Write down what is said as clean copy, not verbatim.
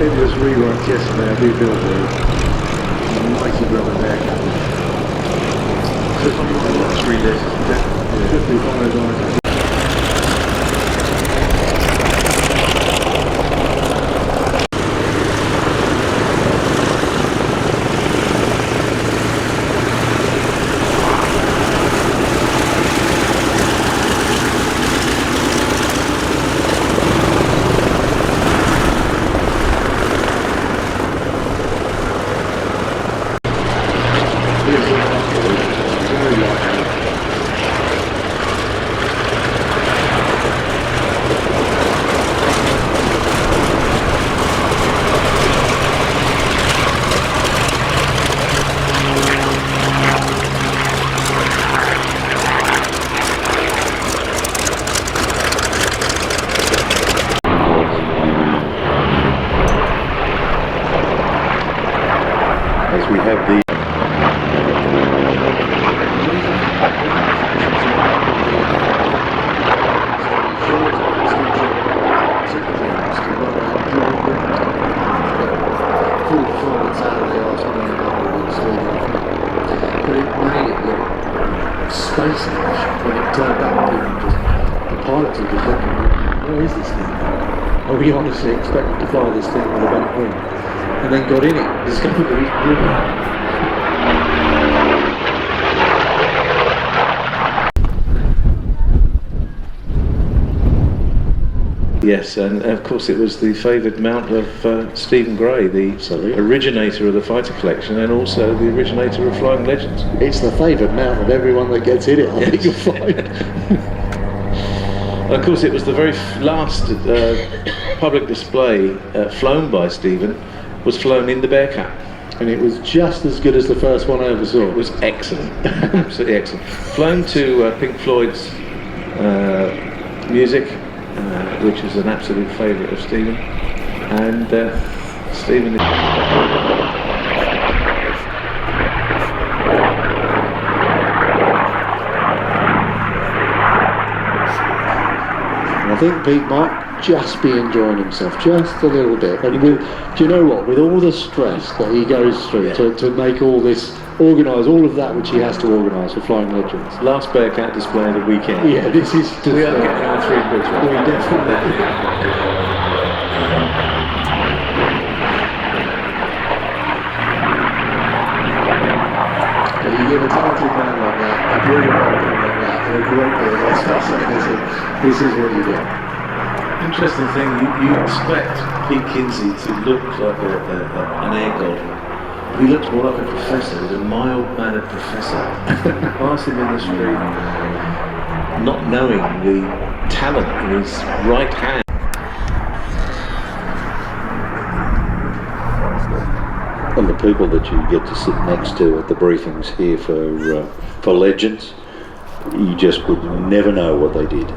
did was rewrite yesterday, I rebuilt the mighty brother Bearcat. Let's read this. 55 items. We have the but it made it look space age when it turned up. The pilots were just looking, where is this thing? Are we honestly expected to fly this thing with a back wing? And then got in it, discovered that it's brilliant. Yes, and of course it was the favoured mount of Stephen Gray, the originator of the fighter collection and also the originator of Flying Legends. It's the favoured mount of everyone that gets in it, I think you'll find. And of course it was the very last public display flown by Stephen, was flown in the Bearcat. And it was just as good as the first one I ever saw. It was excellent, absolutely excellent. Flown to Pink Floyd's music, which is an absolute favourite of Stephen, and Stephen is... I think Pete might just be enjoying himself just a little bit, and do you know what, with all the stress that he goes through to make all this, organise all of that which he has to organise for Flying Legends. Last Bearcat display of the weekend. Yeah, this is just... We are getting our 3 quid right. We definitely... You get a talented man like that, a brilliant man like that, and a great player, this is what you get. Interesting thing, you expect Pete Kinsey to look like an air god. He looks more like a professor. He's a mild-mannered professor. Pass him in the street, not knowing the talent in his right hand. And the people that you get to sit next to at the briefings here for Legends, you just would never know what they did.